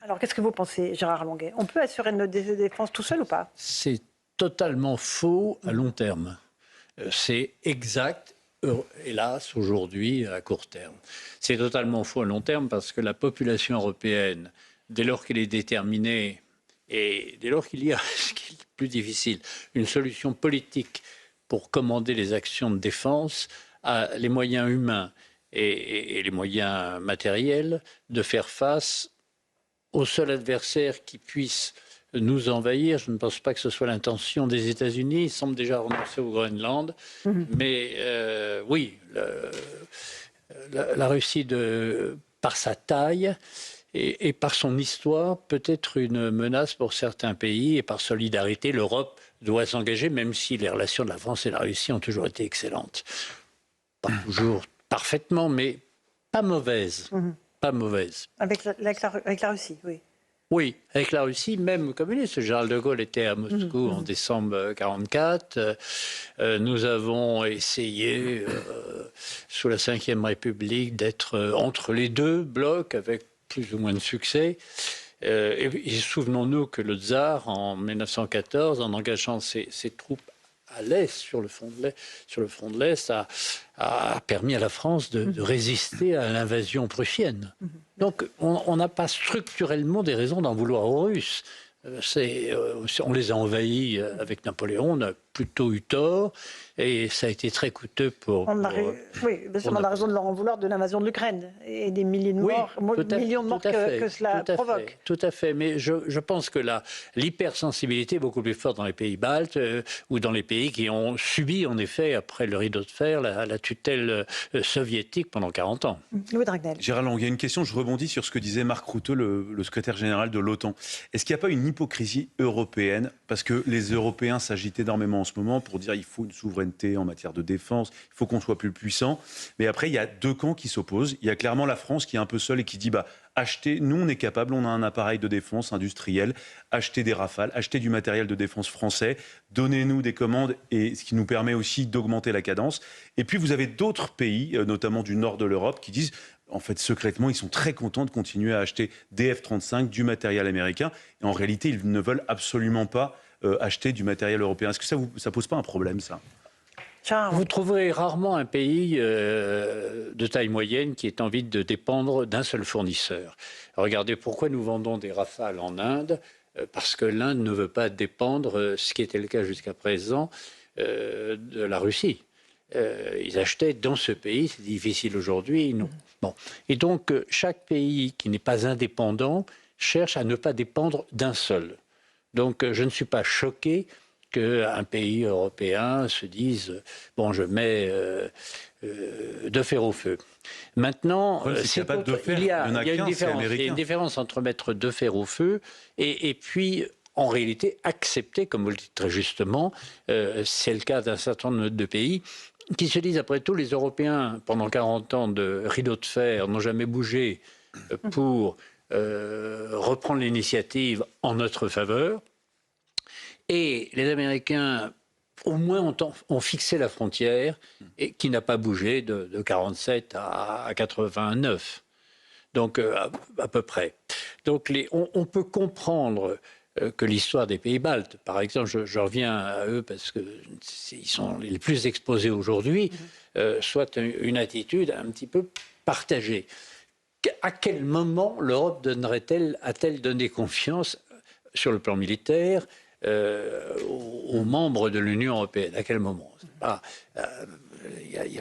Alors, qu'est-ce que vous pensez, Gérard Longuet? On peut assurer notre défense tout seul ou pas? C'est totalement faux à long terme. C'est exact, hélas, aujourd'hui, à court terme. C'est totalement faux à long terme parce que la population européenne, dès lors qu'elle est déterminée et dès lors qu'il y a, ce qui est le plus difficile, une solution politique pour commander les actions de défense, a les moyens humains et les moyens matériels de faire face au seul adversaire qui puisse nous envahir. Je ne pense pas que ce soit l'intention des États-Unis. Ils semblent déjà renoncer au Groenland. Mais oui, la Russie, par sa taille et par son histoire, peut être une menace pour certains pays. Et par solidarité, l'Europe doit s'engager, même si les relations de la France et de la Russie ont toujours été excellentes. Pas toujours parfaitement, mais pas mauvaises. Pas mauvaise. Avec la Russie, oui. Oui, avec la Russie, même communiste. Général de Gaulle était à Moscou en décembre 1944. Nous avons essayé, sous la Ve République, d'être entre les deux blocs, avec plus ou moins de succès. Et souvenons-nous que le tsar, en 1914, en engageant ses troupes à l'Est, sur le front de l'Est, a permis à la France de résister à l'invasion prussienne. Donc on n'a pas structurellement des raisons d'en vouloir aux Russes. On les a envahis avec Napoléon, on a plutôt eu tort, et ça a été très coûteux pour... Oui, on a raison de leur en vouloir de l'invasion de l'Ukraine et des milliers de morts, millions de morts que cela provoque. Tout à fait, mais je pense que l'hypersensibilité est beaucoup plus forte dans les pays baltes ou dans les pays qui ont subi, en effet, après le rideau de fer, la tutelle soviétique pendant 40 ans. Louis Dragnel. Gérard Longuet, il y a une question, je rebondis sur ce que disait Marc Rutte, le secrétaire général de l'OTAN. Est-ce qu'il n'y a pas une hypocrisie européenne? Parce que les Européens s'agitent énormément en ce moment pour dire qu'il faut une souveraineté en matière de défense, il faut qu'on soit plus puissant. Mais après, il y a deux camps qui s'opposent. Il y a clairement la France qui est un peu seule et qui dit achetez, nous on est capable, on a un appareil de défense industriel, achetez des Rafales, achetez du matériel de défense français, donnez-nous des commandes, et ce qui nous permet aussi d'augmenter la cadence. Et puis vous avez d'autres pays, notamment du nord de l'Europe, qui disent... En fait, secrètement, ils sont très contents de continuer à acheter des F-35, du matériel américain. Et en réalité, ils ne veulent absolument pas acheter du matériel européen. Est-ce que ça pose pas un problème, ça? Vous trouverez rarement un pays de taille moyenne qui ait envie de dépendre d'un seul fournisseur. Regardez pourquoi nous vendons des Rafales en Inde. Parce que l'Inde ne veut pas dépendre, ce qui était le cas jusqu'à présent, de la Russie. Ils achetaient dans ce pays, c'est difficile aujourd'hui, non. Bon. Et donc, chaque pays qui n'est pas indépendant cherche à ne pas dépendre d'un seul. Donc, je ne suis pas choqué qu'un pays européen se dise « bon, je mets deux fers au feu ». Maintenant, il y a une différence entre mettre deux fers au feu et puis... En réalité, accepter, comme vous le dites très justement, c'est le cas d'un certain nombre de pays qui se disent, après tout, les Européens, pendant 40 ans de rideau de fer, n'ont jamais bougé pour reprendre l'initiative en notre faveur. Et les Américains, au moins, ont fixé la frontière, et qui n'a pas bougé de 47 à 89. Donc, à peu près. Donc, on peut comprendre... que l'histoire des pays baltes. Par exemple, je reviens à eux parce qu'ils sont les plus exposés aujourd'hui, soit une attitude un petit peu partagée. À quel moment l'Europe a-t-elle donné confiance sur le plan militaire aux membres de l'Union européenne? À quel moment? Il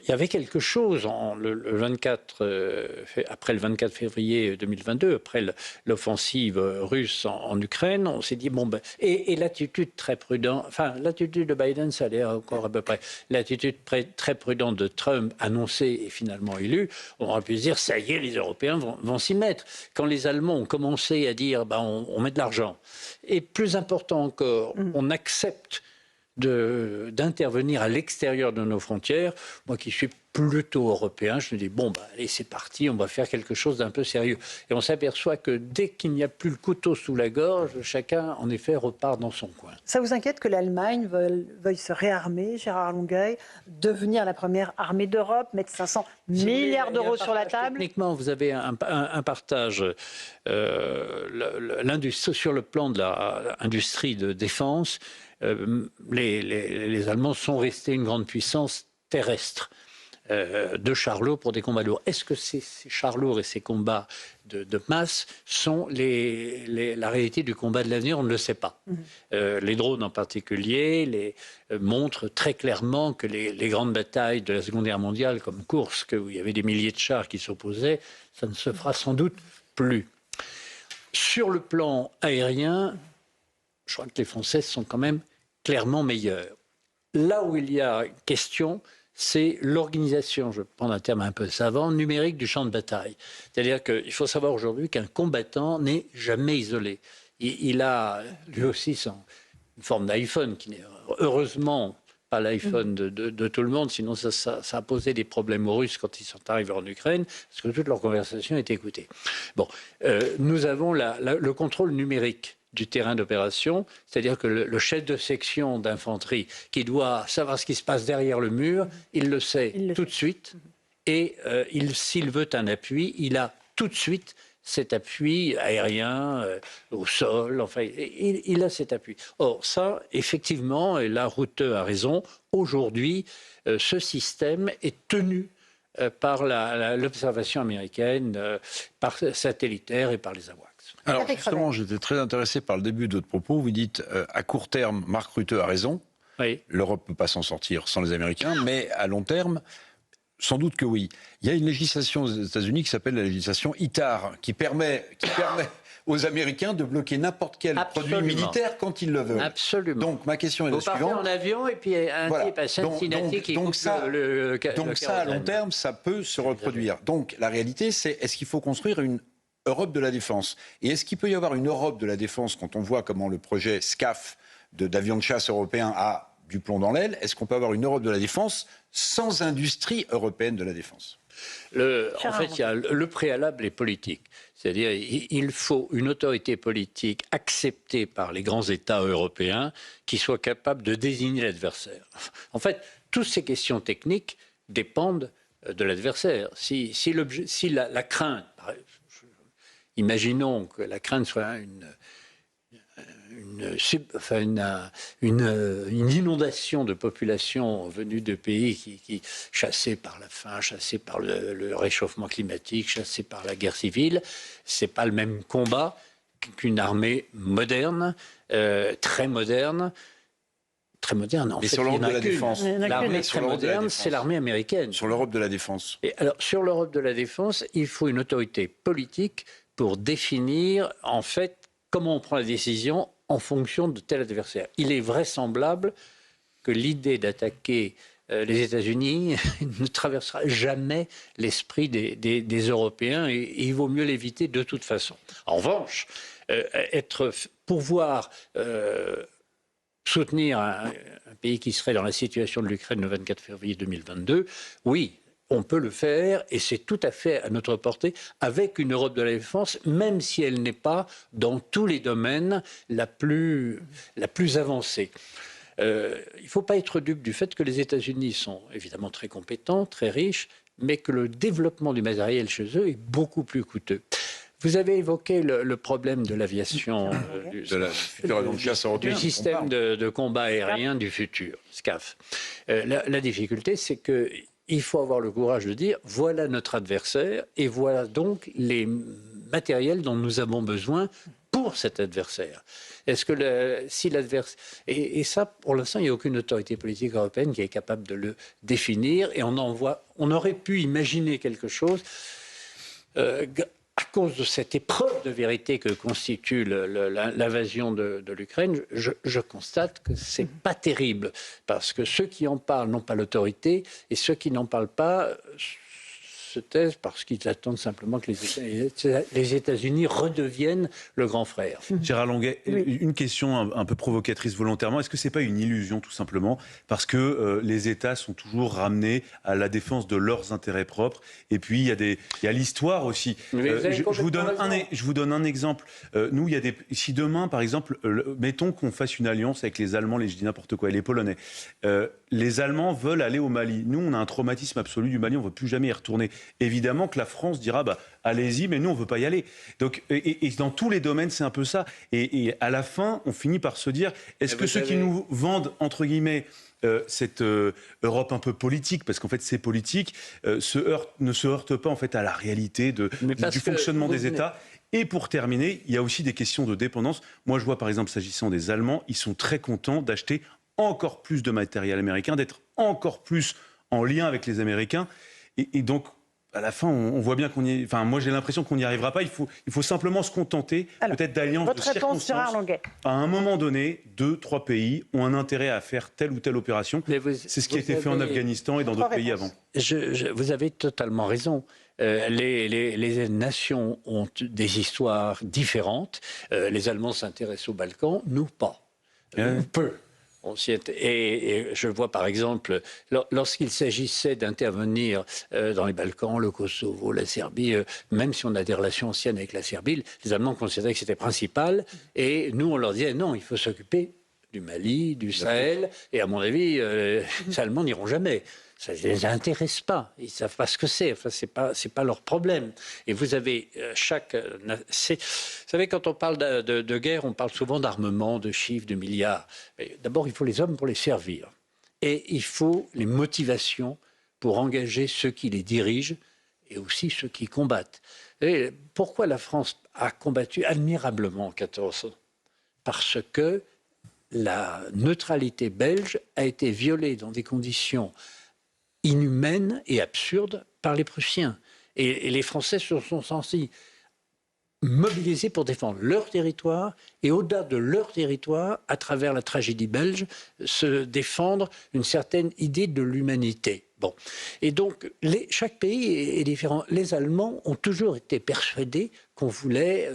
y avait quelque chose le 24, après le 24 février 2022, après l'offensive russe en Ukraine, on s'est dit, et l'attitude très prudente, enfin l'attitude de Biden, ça allait encore à peu près, l'attitude très prudente de Trump, annoncée et finalement élue, on aurait pu se dire, ça y est, les Européens vont s'y mettre. Quand les Allemands ont commencé à dire, on met de l'argent, et plus important encore, on accepte d'intervenir à l'extérieur de nos frontières. Moi qui suis plutôt européen. Je me dis, bon, allez, c'est parti, on va faire quelque chose d'un peu sérieux. Et on s'aperçoit que dès qu'il n'y a plus le couteau sous la gorge, chacun, en effet, repart dans son coin. Ça vous inquiète que l'Allemagne veuille se réarmer, Gérard Longueuil, devenir la première armée d'Europe, mettre 500 milliards d'euros sur la table? Techniquement, vous avez un partage sur le plan de l'industrie de défense. Les Allemands sont restés une grande puissance terrestre. De chars lourds pour des combats lourds. Est-ce que ces chars lourds et ces combats de masse sont la réalité du combat de l'avenir? On ne le sait pas. Les drones en particulier montrent très clairement que les grandes batailles de la Seconde Guerre mondiale, comme Kursk, où il y avait des milliers de chars qui s'opposaient, ça ne se fera sans doute plus. Sur le plan aérien, je crois que les Français sont quand même clairement meilleurs. Là où il y a question, c'est l'organisation, je prends un terme un peu savant, numérique du champ de bataille. C'est-à-dire qu'il faut savoir aujourd'hui qu'un combattant n'est jamais isolé. Il a lui aussi une forme d'iPhone, qui n'est heureusement pas l'iPhone de tout le monde, sinon ça a posé des problèmes aux Russes quand ils sont arrivés en Ukraine, parce que toute leur conversation est écoutée. Bon, nous avons le contrôle numérique du terrain d'opération, c'est-à-dire que le chef de section d'infanterie qui doit savoir ce qui se passe derrière le mur, il le sait tout de suite, et s'il veut un appui, il a tout de suite cet appui aérien, au sol, enfin, il a cet appui. Or, ça, effectivement, et là, Rutte a raison, aujourd'hui, ce système est tenu par l'observation américaine, par satellitaire et par les AWACS. Alors justement, j'étais très intéressé par le début de votre propos. Vous dites, à court terme, Mark Rutte a raison. Oui. L'Europe ne peut pas s'en sortir sans les Américains, mais à long terme, sans doute que oui. Il y a une législation aux États-Unis qui s'appelle la législation ITAR, qui permet aux Américains de bloquer n'importe quel produit militaire quand ils le veulent. Absolument. Donc ma question est la suivante. Vous partez en avion et puis un type à Cincinnati qui coupe le Donc ça, à long terme, ça peut se reproduire. Donc la réalité, c'est est-ce qu'il faut construire une Europe de la défense? Et est-ce qu'il peut y avoir une Europe de la défense quand on voit comment le projet SCAF d'avion de chasse européen a du plomb dans l'aile? Est-ce qu'on peut avoir une Europe de la défense sans industrie européenne de la défense? En fait, il y a le préalable est politique. C'est-à-dire il faut une autorité politique acceptée par les grands États européens qui soit capable de désigner l'adversaire. En fait, toutes ces questions techniques dépendent de l'adversaire. Si la crainte... Imaginons que la crainte soit une inondation de population venue de pays qui chassés par la faim, chassés par le réchauffement climatique, chassés par la guerre civile. C'est pas le même combat qu'une armée moderne, très moderne. Très moderne. En fait, sur l'Europe de la défense. L'armée très moderne, c'est l'armée américaine. Sur l'Europe de la défense. Et alors, sur l'Europe de la défense, il faut une autorité politique pour définir, en fait, comment on prend la décision en fonction de tel adversaire. Il est vraisemblable que l'idée d'attaquer les États-Unis ne traversera jamais l'esprit des Européens et il vaut mieux l'éviter de toute façon. En revanche, pouvoir soutenir un pays qui serait dans la situation de l'Ukraine le 24 février 2022, oui, on peut le faire et c'est tout à fait à notre portée avec une Europe de la défense, même si elle n'est pas dans tous les domaines la plus avancée. Il ne faut pas être dupe du fait que les États-Unis sont évidemment très compétents, très riches, mais que le développement du matériel chez eux est beaucoup plus coûteux. Vous avez évoqué le problème de l'aviation, du système de combat aérien du futur, SCAF. La difficulté, c'est qu'il faut avoir le courage de dire voilà notre adversaire et voilà donc les matériels dont nous avons besoin pour cet adversaire. Est-ce que si l'adversaire... Et ça, pour l'instant, il n'y a aucune autorité politique européenne qui est capable de le définir et on aurait pu imaginer quelque chose... à cause de cette épreuve de vérité que constitue l'invasion de l'Ukraine, je constate que ce n'est pas terrible. Parce que ceux qui en parlent n'ont pas l'autorité et ceux qui n'en parlent pas se taisent parce qu'ils attendent simplement que les États-Unis redeviennent le grand frère. Gérard Longuet, une question un peu provocatrice volontairement. Est-ce que ce n'est pas une illusion, tout simplement, parce que les États sont toujours ramenés à la défense de leurs intérêts propres? Et puis, il y a l'histoire aussi. Je vous donne un exemple. Nous, si demain, par exemple, mettons qu'on fasse une alliance avec les Allemands, je dis n'importe quoi, et les Polonais. Les Allemands veulent aller au Mali. Nous, on a un traumatisme absolu du Mali, on ne veut plus jamais y retourner. Évidemment que la France dira, allez-y, mais nous, on ne veut pas y aller. Donc, et dans tous les domaines, c'est un peu ça. Et à la fin, on finit par se dire, est-ce que ceux qui nous vendent, entre guillemets, cette Europe un peu politique, parce qu'en fait c'est politique, ne se heurte pas en fait à la réalité du fonctionnement des États. Et pour terminer, il y a aussi des questions de dépendance. Moi, je vois par exemple, s'agissant des Allemands, ils sont très contents d'acheter encore plus de matériel américain, d'être encore plus en lien avec les Américains. Et donc, à la fin, on voit bien qu'on y... Enfin, moi, j'ai l'impression qu'on n'y arrivera pas. Il faut simplement se contenter, peut-être d'alliances de circonstances. À un moment donné, 2-3 pays ont un intérêt à faire telle ou telle opération. C'est ce qui a été fait en Afghanistan et dans d'autres pays avant. Vous avez totalement raison. Les nations ont des histoires différentes. Les Allemands s'intéressent aux Balkans, nous pas. Peu. Et je vois par exemple, lorsqu'il s'agissait d'intervenir dans les Balkans, le Kosovo, la Serbie, même si on a des relations anciennes avec la Serbie, les Allemands considéraient que c'était principal. Et nous, on leur disait non, il faut s'occuper du Mali, du Sahel. Et à mon avis, les Allemands n'iront jamais. Ça ne les intéresse pas. Ils ne savent pas ce que c'est. Enfin, c'est pas leur problème. Et vous avez vous savez, quand on parle de guerre, on parle souvent d'armement, de chiffres, de milliards. D'abord, il faut les hommes pour les servir. Et il faut les motivations pour engager ceux qui les dirigent et aussi ceux qui combattent. Et pourquoi la France a combattu admirablement en 14 ? Parce que la neutralité belge a été violée dans des conditions inhumaine et absurde par les Prussiens. Et les Français se sont sentis mobilisés pour défendre leur territoire et au-delà de leur territoire, à travers la tragédie belge, se défendre une certaine idée de l'humanité. Bon. Et donc, chaque pays est différent. Les Allemands ont toujours été persuadés qu'on voulait,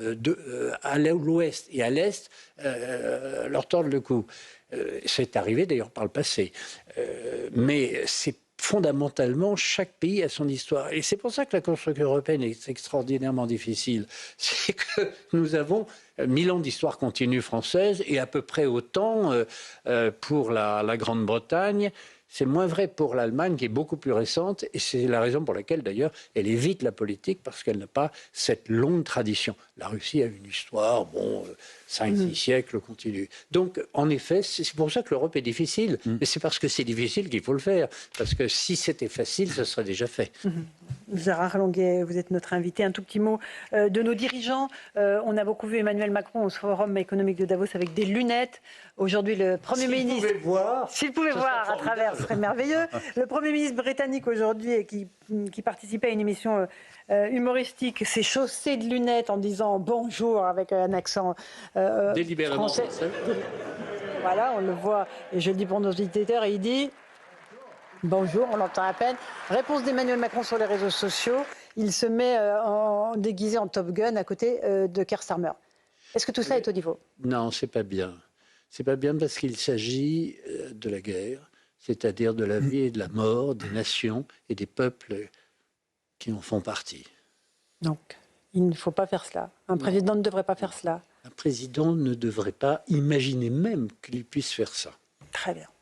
à l'ouest et à l'est, leur tordre le cou. C'est arrivé d'ailleurs par le passé. Mais c'est fondamentalement, chaque pays a son histoire. Et c'est pour ça que la construction européenne est extraordinairement difficile. C'est que nous avons 1000 ans d'histoire continue française et à peu près autant pour la Grande-Bretagne. C'est moins vrai pour l'Allemagne, qui est beaucoup plus récente, et c'est la raison pour laquelle, d'ailleurs, elle évite la politique, parce qu'elle n'a pas cette longue tradition. La Russie a une histoire, 5-6 siècles continue. Donc, en effet, c'est pour ça que l'Europe est difficile. Mais c'est parce que c'est difficile qu'il faut le faire. Parce que si c'était facile, ce serait déjà fait. Gérard Longuet, vous êtes notre invité. Un tout petit mot de nos dirigeants. On a beaucoup vu Emmanuel Macron au Forum économique de Davos avec des lunettes. Aujourd'hui, le Premier ministre... S'il pouvait voir à travers, ce serait merveilleux. Le Premier ministre britannique aujourd'hui, qui participait à une émission humoristique, s'est chaussé de lunettes en disant bonjour avec un accent délibérément français. Voilà, on le voit, et je le dis pour nos auditeurs, et il dit bonjour, on l'entend à peine. Réponse d'Emmanuel Macron sur les réseaux sociaux, il se met déguisé en Top Gun à côté de Keir Starmer. Est-ce que tout ça est au niveau? Non, c'est pas bien. C'est pas bien parce qu'il s'agit de la guerre, c'est-à-dire de la vie et de la mort des nations et des peuples qui en font partie. Donc, il ne faut pas faire cela. Un président ne devrait pas faire cela. Un président ne devrait pas imaginer même qu'il puisse faire ça. Très bien.